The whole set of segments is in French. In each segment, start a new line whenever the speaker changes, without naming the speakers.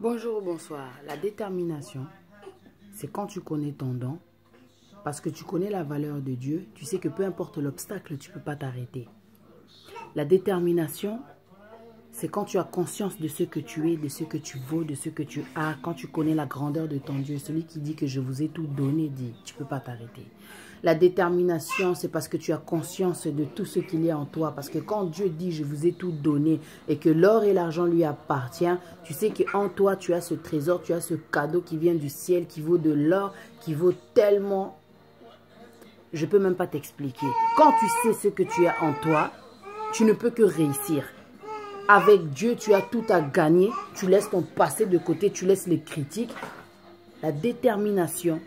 Bonjour ou bonsoir. La détermination, c'est quand tu connais ton don, parce que tu connais la valeur de Dieu, tu sais que peu importe l'obstacle, tu ne peux pas t'arrêter. La détermination, c'est quand tu as conscience de ce que tu es, de ce que tu vaux, de ce que tu as, quand tu connais la grandeur de ton Dieu. Celui qui dit que je vous ai tout donné, dit, tu ne peux pas t'arrêter. La détermination, c'est parce que tu as conscience de tout ce qu'il y a en toi. Parce que quand Dieu dit, je vous ai tout donné et que l'or et l'argent lui appartiennent, tu sais qu'en toi, tu as ce trésor, tu as ce cadeau qui vient du ciel, qui vaut de l'or, qui vaut tellement... Je ne peux même pas t'expliquer. Quand tu sais ce que tu as en toi, tu ne peux que réussir. Avec Dieu, tu as tout à gagner. Tu laisses ton passé de côté, tu laisses les critiques. La détermination,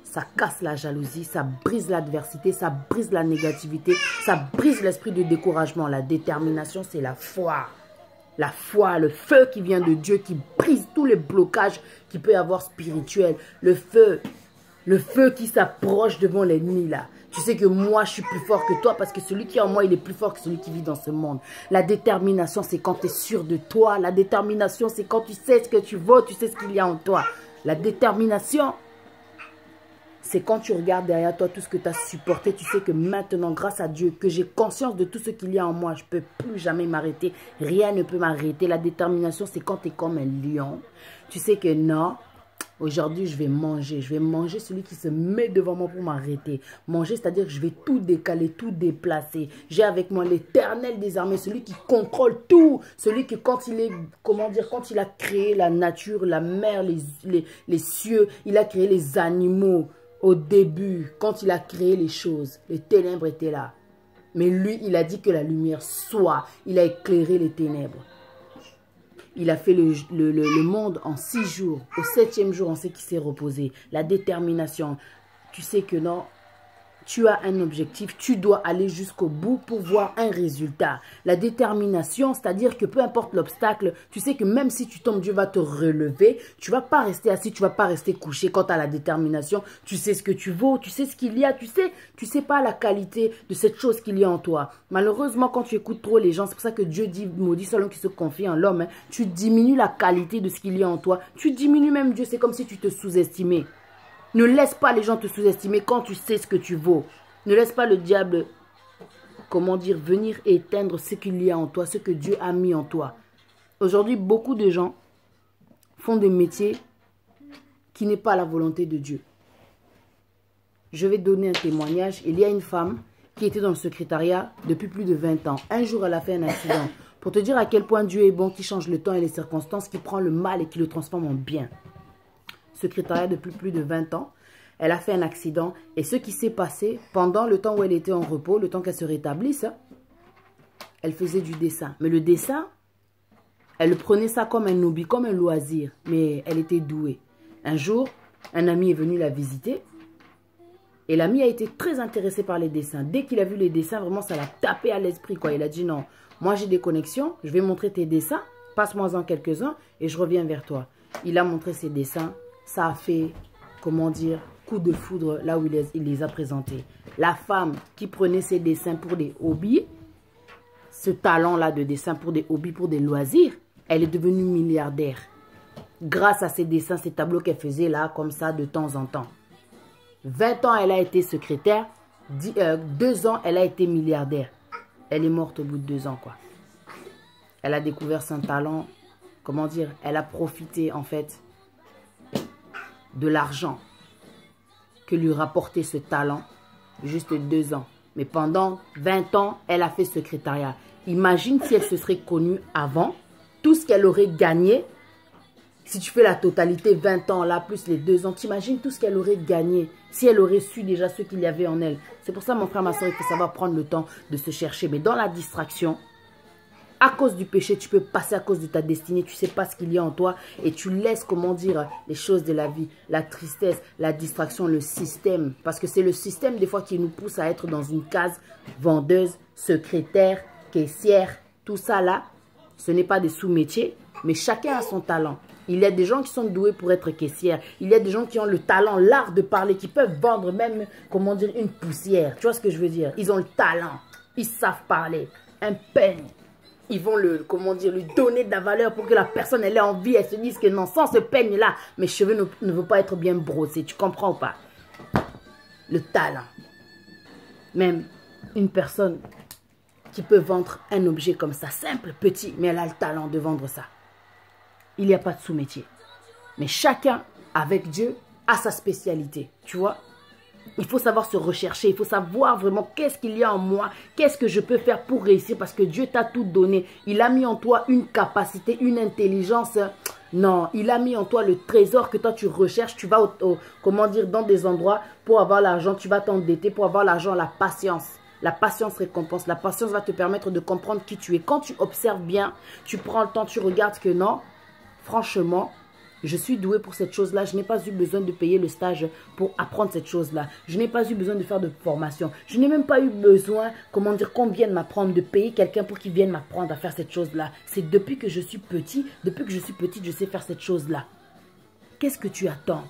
ça casse la jalousie, ça brise l'adversité, ça brise la négativité, ça brise l'esprit de découragement. La détermination, c'est la foi. La foi, le feu qui vient de Dieu, qui brise tous les blocages qu'il peut y avoir spirituels. Le feu qui s'approche devant l'ennemi là. Tu sais que moi, je suis plus fort que toi parce que celui qui est en moi, il est plus fort que celui qui vit dans ce monde. La détermination, c'est quand tu es sûr de toi. La détermination, c'est quand tu sais ce que tu vaux, tu sais ce qu'il y a en toi. La détermination, c'est quand tu regardes derrière toi tout ce que tu as supporté. Tu sais que maintenant, grâce à Dieu, que j'ai conscience de tout ce qu'il y a en moi, je ne peux plus jamais m'arrêter. Rien ne peut m'arrêter. La détermination, c'est quand tu es comme un lion. Tu sais que non. Aujourd'hui, je vais manger. Je vais manger celui qui se met devant moi pour m'arrêter. Manger, c'est-à-dire que je vais tout décaler, tout déplacer. J'ai avec moi l'Éternel des armées, celui qui contrôle tout. Celui qui, quand il est, comment dire, quand il a créé la nature, la mer, les cieux, il a créé les animaux au début. Quand il a créé les choses, les ténèbres étaient là. Mais lui, il a dit que la lumière soit. Il a éclairé les ténèbres. Il a fait le monde en 6 jours. Au 7e jour, on sait qu'il s'est reposé. La détermination. Tu sais que non, tu as un objectif. Tu dois aller jusqu'au bout pour voir un résultat. La détermination, c'est-à-dire que peu importe l'obstacle, tu sais que même si tu tombes, Dieu va te relever. Tu ne vas pas rester assis, tu ne vas pas rester couché. Quant à la détermination, tu sais ce que tu vaux, tu sais ce qu'il y a. Tu sais pas la qualité de cette chose qu'il y a en toi. Malheureusement, quand tu écoutes trop les gens, c'est pour ça que Dieu dit, maudit selon qui se confie en l'homme, hein, tu diminues la qualité de ce qu'il y a en toi. Tu diminues même Dieu, c'est comme si tu te sous-estimais. Ne laisse pas les gens te sous-estimer quand tu sais ce que tu vaux. Ne laisse pas le diable, comment dire, venir éteindre ce qu'il y a en toi, ce que Dieu a mis en toi. Aujourd'hui, beaucoup de gens font des métiers qui n'est pas la volonté de Dieu. Je vais donner un témoignage. Il y a une femme qui était dans le secrétariat depuis plus de 20 ans. Un jour, elle a fait un accident. Pour te dire à quel point Dieu est bon, qui change le temps et les circonstances, qui prend le mal et qui le transforme en bien. Secrétariat depuis plus de 20 ans. Elle a fait un accident. Et ce qui s'est passé, pendant le temps où elle était en repos, le temps qu'elle se rétablisse, elle faisait du dessin. Mais le dessin, elle prenait ça comme un hobby, comme un loisir. Mais elle était douée. Un jour, un ami est venu la visiter. Et l'ami a été très intéressé par les dessins. Dès qu'il a vu les dessins, vraiment, ça l'a tapé à l'esprit, quoi. Il a dit non, moi j'ai des connexions, je vais montrer tes dessins, passe-moi-en quelques-uns et je reviens vers toi. Il a montré ses dessins. Ça a fait, comment dire, coup de foudre là où il les a présentés. La femme qui prenait ses dessins pour des hobbies, ce talent-là de dessin pour des hobbies, pour des loisirs, elle est devenue milliardaire. Grâce à ces dessins, ces tableaux qu'elle faisait là, comme ça, de temps en temps. 20 ans, elle a été secrétaire. 2 ans, elle a été milliardaire. Elle est morte au bout de 2 ans, quoi. Elle a découvert son talent. Comment dire? Elle a profité, en fait, de l'argent que lui rapportait ce talent, juste 2 ans. Mais pendant 20 ans, elle a fait secrétariat. Imagine si elle se serait connue avant, tout ce qu'elle aurait gagné. Si tu fais la totalité, 20 ans là, plus les 2 ans, t'imagines tout ce qu'elle aurait gagné si elle aurait su déjà ce qu'il y avait en elle. C'est pour ça, mon frère, ma soeur, il faut savoir prendre le temps de se chercher. Mais dans la distraction, à cause du péché, tu peux passer à cause de ta destinée. Tu ne sais pas ce qu'il y a en toi et tu laisses, comment dire, les choses de la vie. La tristesse, la distraction, le système. Parce que c'est le système, des fois, qui nous pousse à être dans une case vendeuse, secrétaire, caissière. Tout ça, là, ce n'est pas des sous-métiers, mais chacun a son talent. Il y a des gens qui sont doués pour être caissière. Il y a des gens qui ont le talent, l'art de parler, qui peuvent vendre même, comment dire, une poussière. Tu vois ce que je veux dire? Ils ont le talent. Ils savent parler. Un peigne. ils vont comment dire, lui donner de la valeur pour que la personne elle ait envie, elle se dise que non, sans ce peigne-là, mes cheveux ne vont pas être bien brossés. Tu comprends ou pas? Le talent. Même une personne qui peut vendre un objet comme ça, simple, petit, mais elle a le talent de vendre ça. Il n'y a pas de sous-métier. Mais chacun, avec Dieu, a sa spécialité, tu vois. Il faut savoir se rechercher, il faut savoir vraiment qu'est-ce qu'il y a en moi, qu'est-ce que je peux faire pour réussir parce que Dieu t'a tout donné. Il a mis en toi une capacité, une intelligence. Non, il a mis en toi le trésor que toi tu recherches. Tu vas, comment dire, dans des endroits pour avoir l'argent, tu vas t'endetter pour avoir l'argent, la patience. La patience récompense. La patience va te permettre de comprendre qui tu es. Quand tu observes bien, tu prends le temps, tu regardes que non, franchement, je suis doué pour cette chose-là. Je n'ai pas eu besoin de payer le stage pour apprendre cette chose-là. Je n'ai pas eu besoin de faire de formation. Je n'ai même pas eu besoin, comment dire, qu'on vienne m'apprendre, de payer quelqu'un pour qu'il vienne m'apprendre à faire cette chose-là. C'est depuis que je suis petit, je sais faire cette chose-là. Qu'est-ce que tu attends?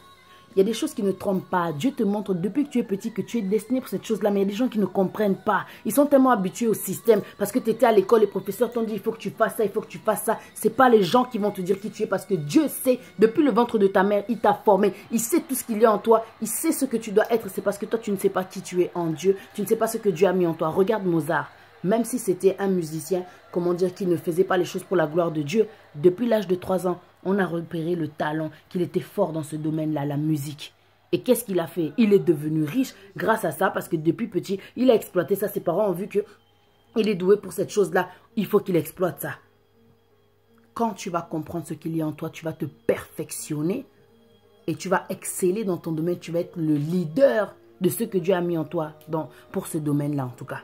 Il y a des choses qui ne trompent pas. Dieu te montre depuis que tu es petit que tu es destiné pour cette chose-là. Mais il y a des gens qui ne comprennent pas. Ils sont tellement habitués au système. Parce que tu étais à l'école, les professeurs t'ont dit il faut que tu fasses ça, il faut que tu fasses ça. Ce n'est pas les gens qui vont te dire qui tu es. Parce que Dieu sait, depuis le ventre de ta mère, il t'a formé. Il sait tout ce qu'il y a en toi. Il sait ce que tu dois être. C'est parce que toi, tu ne sais pas qui tu es en Dieu. Tu ne sais pas ce que Dieu a mis en toi. Regarde Mozart. Même si c'était un musicien, comment dire, qui ne faisait pas les choses pour la gloire de Dieu, depuis l'âge de 3 ans, on a repéré le talent, qu'il était fort dans ce domaine-là, la musique. Et qu'est-ce qu'il a fait? Il est devenu riche grâce à ça, parce que depuis petit, il a exploité ça. Ses parents ont vu qu'il est doué pour cette chose-là. Il faut qu'il exploite ça. Quand tu vas comprendre ce qu'il y a en toi, tu vas te perfectionner et tu vas exceller dans ton domaine. Tu vas être le leader de ce que Dieu a mis en toi, pour ce domaine-là en tout cas.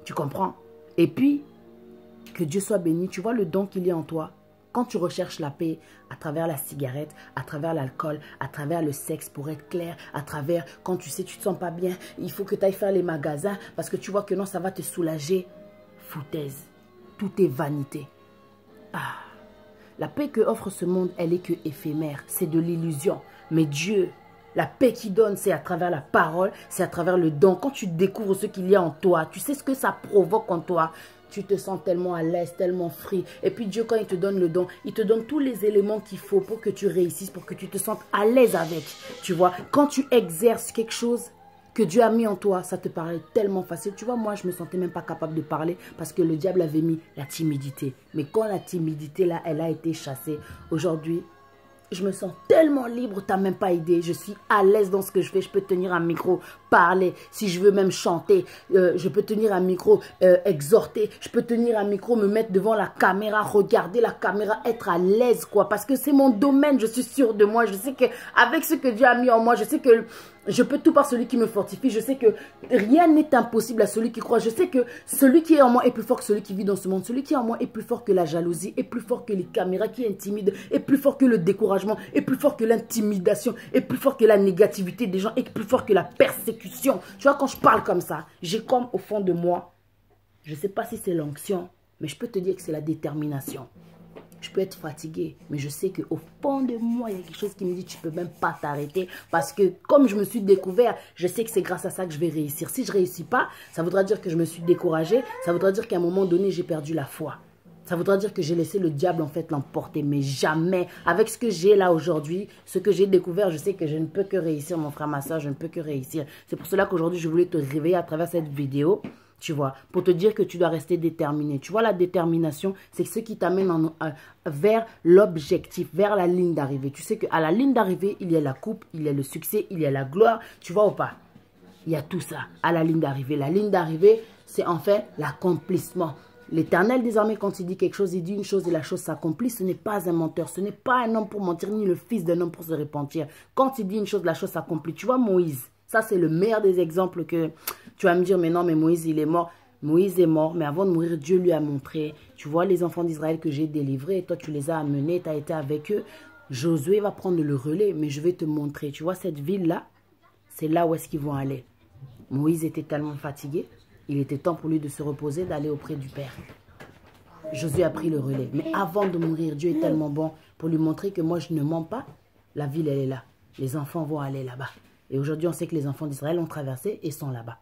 Tu comprends? Et puis, que Dieu soit béni. Tu vois le don qu'il y a en toi. Quand tu recherches la paix à travers la cigarette, à travers l'alcool, à travers le sexe, pour être clair, à travers quand tu sais tu ne te sens pas bien, il faut que tu ailles faire les magasins parce que tu vois que non, ça va te soulager. Foutaise. Tout est vanité. Ah, la paix que offre ce monde, elle est que éphémère. C'est de l'illusion. Mais Dieu, la paix qu'il donne, c'est à travers la parole, c'est à travers le don. Quand tu découvres ce qu'il y a en toi, tu sais ce que ça provoque en toi. Tu te sens tellement à l'aise, tellement free. Et puis Dieu, quand il te donne le don, il te donne tous les éléments qu'il faut pour que tu réussisses, pour que tu te sentes à l'aise avec. Tu vois, quand tu exerces quelque chose que Dieu a mis en toi, ça te paraît tellement facile. Tu vois, moi, je ne me sentais même pas capable de parler parce que le diable avait mis la timidité. Mais quand la timidité, là, elle a été chassée, aujourd'hui, je me sens tellement libre, tu n'as même pas idée. Je suis à l'aise dans ce que je fais. Je peux tenir un micro, parler. Si je veux même chanter, je peux tenir un micro, exhorter. Je peux tenir un micro, me mettre devant la caméra, regarder la caméra, être à l'aise, quoi. Parce que c'est mon domaine, je suis sûre de moi. Je sais qu'avec ce que Dieu a mis en moi, je sais que je peux tout par celui qui me fortifie. Je sais que rien n'est impossible à celui qui croit. Je sais que celui qui est en moi est plus fort que celui qui vit dans ce monde. Celui qui est en moi est plus fort que la jalousie, est plus fort que les caméras qui intimident, est plus fort que le découragement, est plus fort que l'intimidation, est plus fort que la négativité des gens, est plus fort que la persécution. Tu vois, quand je parle comme ça, j'ai comme au fond de moi, je ne sais pas si c'est l'onction, mais je peux te dire que c'est la détermination. Je peux être fatiguée, mais je sais qu'au fond de moi, il y a quelque chose qui me dit tu ne peux même pas t'arrêter. Parce que comme je me suis découvert, je sais que c'est grâce à ça que je vais réussir. Si je ne réussis pas, ça voudra dire que je me suis découragée. Ça voudra dire qu'à un moment donné, j'ai perdu la foi. Ça voudra dire que j'ai laissé le diable en fait l'emporter. Mais jamais, avec ce que j'ai là aujourd'hui, ce que j'ai découvert, je sais que je ne peux que réussir, mon frère, ma soeur, je ne peux que réussir. C'est pour cela qu'aujourd'hui, je voulais te réveiller à travers cette vidéo. Tu vois, pour te dire que tu dois rester déterminé. Tu vois, la détermination, c'est ce qui t'amène vers l'objectif, vers la ligne d'arrivée. Tu sais qu'à la ligne d'arrivée, il y a la coupe, il y a le succès, il y a la gloire. Tu vois ou pas? Il y a tout ça à la ligne d'arrivée. La ligne d'arrivée, c'est en fait l'accomplissement. L'Éternel, désormais, quand il dit quelque chose, il dit une chose et la chose s'accomplit. Ce n'est pas un menteur, ce n'est pas un homme pour mentir, ni le fils d'un homme pour se repentir. Quand il dit une chose, la chose s'accomplit. Tu vois, Moïse, ça c'est le meilleur des exemples que tu vas me dire, mais non, mais Moïse, il est mort. Moïse est mort, mais avant de mourir, Dieu lui a montré. Tu vois les enfants d'Israël que j'ai délivrés, toi tu les as amenés, tu as été avec eux. Josué va prendre le relais, mais je vais te montrer. Tu vois cette ville-là, c'est là où est-ce qu'ils vont aller. Moïse était tellement fatigué, il était temps pour lui de se reposer, d'aller auprès du Père. Josué a pris le relais. Mais avant de mourir, Dieu est tellement bon pour lui montrer que moi je ne mens pas. La ville, elle est là. Les enfants vont aller là-bas. Et aujourd'hui, on sait que les enfants d'Israël ont traversé et sont là-bas.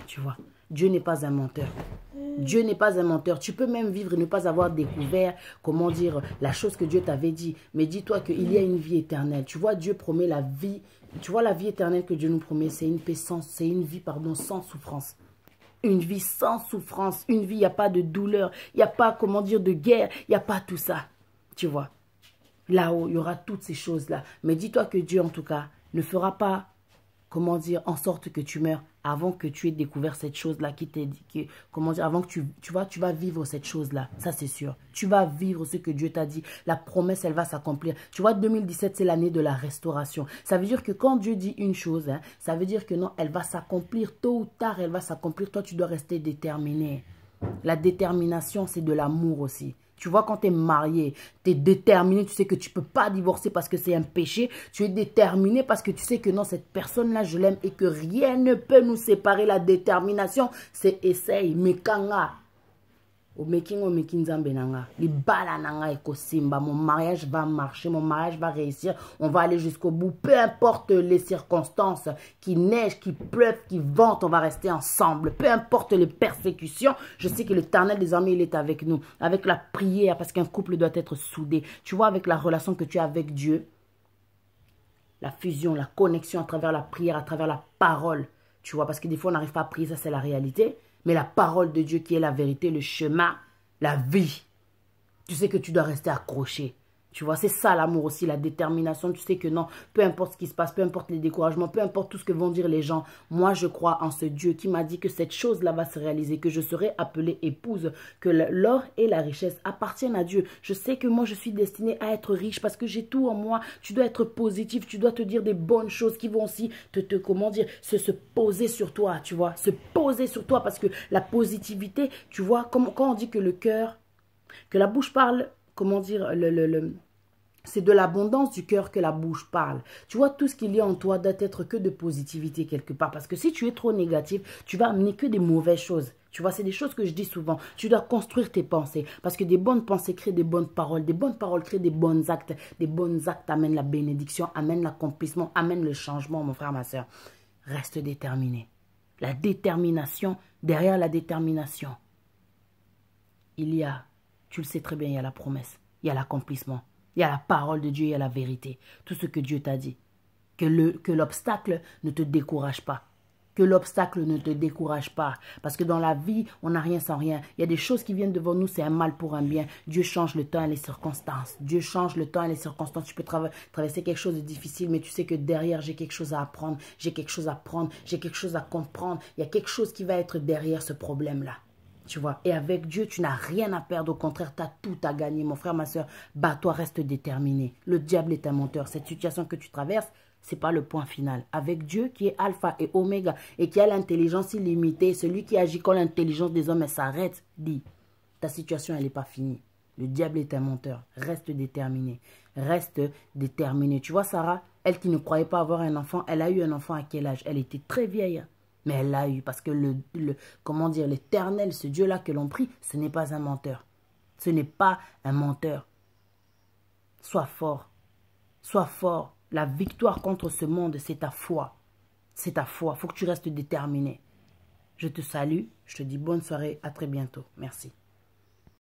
Tu vois, Dieu n'est pas un menteur. Dieu n'est pas un menteur. Tu peux même vivre et ne pas avoir découvert, comment dire, la chose que Dieu t'avait dit. Mais dis-toi qu'il y a une vie éternelle. Tu vois, Dieu promet la vie. Tu vois, la vie éternelle que Dieu nous promet, c'est une paix c'est une vie, pardon, sans souffrance. Une vie sans souffrance. Une vie, il n'y a pas de douleur. Il n'y a pas, comment dire, de guerre. Il n'y a pas tout ça. Tu vois. Là-haut, il y aura toutes ces choses-là. Mais dis-toi que Dieu, en tout cas, ne fera pas, comment dire, en sorte que tu meurs avant que tu aies découvert cette chose-là qui t'est dit, comment dire, avant que tu vas vivre cette chose-là. Ça, c'est sûr. Tu vas vivre ce que Dieu t'a dit. La promesse, elle va s'accomplir. Tu vois, 2017, c'est l'année de la restauration. Ça veut dire que quand Dieu dit une chose, hein, ça veut dire que non, elle va s'accomplir. Tôt ou tard, elle va s'accomplir. Toi, tu dois rester déterminé. La détermination, c'est de l'amour aussi. Tu vois, quand tu es marié, tu es déterminé, tu sais que tu ne peux pas divorcer parce que c'est un péché. Tu es déterminé parce que tu sais que non, cette personne-là, je l'aime et que rien ne peut nous séparer. La détermination, c'est essaye, mekanga. Au making benanga. Les balananga et kosimba. Mon mariage va marcher, mon mariage va réussir. On va aller jusqu'au bout. Peu importe les circonstances, qu'il neige, qu'il pleuve, qu'il vente, on va rester ensemble. Peu importe les persécutions, je sais que l'Éternel des armées, il est avec nous. Avec la prière, parce qu'un couple doit être soudé. Tu vois, avec la relation que tu as avec Dieu, la fusion, la connexion à travers la prière, à travers la parole. Tu vois, parce que des fois, on n'arrive pas à prier, ça c'est la réalité. Mais la parole de Dieu qui est la vérité, le chemin, la vie. Tu sais que tu dois rester accroché. Tu vois, c'est ça l'amour aussi, la détermination. Tu sais que non, peu importe ce qui se passe, peu importe les découragements, peu importe tout ce que vont dire les gens. Moi, je crois en ce Dieu qui m'a dit que cette chose-là va se réaliser, que je serai appelée épouse, que l'or et la richesse appartiennent à Dieu. Je sais que moi, je suis destinée à être riche parce que j'ai tout en moi. Tu dois être positif, tu dois te dire des bonnes choses qui vont aussi comment dire, se poser sur toi, tu vois. Se poser sur toi parce que la positivité, tu vois, quand on dit que le cœur, que la bouche parle, comment dire, c'est de l'abondance du cœur que la bouche parle. Tu vois, tout ce qu'il y a en toi doit être que de positivité quelque part. Parce que si tu es trop négatif, tu vas amener que des mauvaises choses. Tu vois, c'est des choses que je dis souvent. Tu dois construire tes pensées. Parce que des bonnes pensées créent des bonnes paroles. Des bonnes paroles créent des bons actes. Des bons actes amènent la bénédiction, amènent l'accomplissement, amènent le changement, mon frère, ma soeur. Reste déterminé. La détermination, derrière la détermination, il y a, tu le sais très bien, il y a la promesse. Il y a l'accomplissement. Il y a la parole de Dieu, il y a la vérité. Tout ce que Dieu t'a dit. Que l'obstacle ne te décourage pas. Que l'obstacle ne te décourage pas. Parce que dans la vie, on n'a rien sans rien. Il y a des choses qui viennent devant nous, c'est un mal pour un bien. Dieu change le temps et les circonstances. Dieu change le temps et les circonstances. Tu peux traverser quelque chose de difficile, mais tu sais que derrière, j'ai quelque chose à apprendre. J'ai quelque chose à prendre. J'ai quelque chose à comprendre. Il y a quelque chose qui va être derrière ce problème-là. Tu vois, et avec Dieu, tu n'as rien à perdre. Au contraire, tu as tout à gagner. Mon frère, ma soeur, bats-toi, reste déterminé. Le diable est un menteur. Cette situation que tu traverses, ce n'est pas le point final. Avec Dieu qui est alpha et oméga et qui a l'intelligence illimitée, celui qui agit quand l'intelligence des hommes s'arrête, dit, ta situation, elle n'est pas finie. Le diable est un menteur. Reste déterminé. Reste déterminé. Tu vois, Sarah, elle qui ne croyait pas avoir un enfant, elle a eu un enfant à quel âge? Elle était très vieille. Mais elle l'a eu parce que comment dire, l'Éternel, ce Dieu-là que l'on prie, ce n'est pas un menteur. Ce n'est pas un menteur. Sois fort. Sois fort. La victoire contre ce monde, c'est ta foi. C'est ta foi. Il faut que tu restes déterminé. Je te salue. Je te dis bonne soirée. À très bientôt. Merci.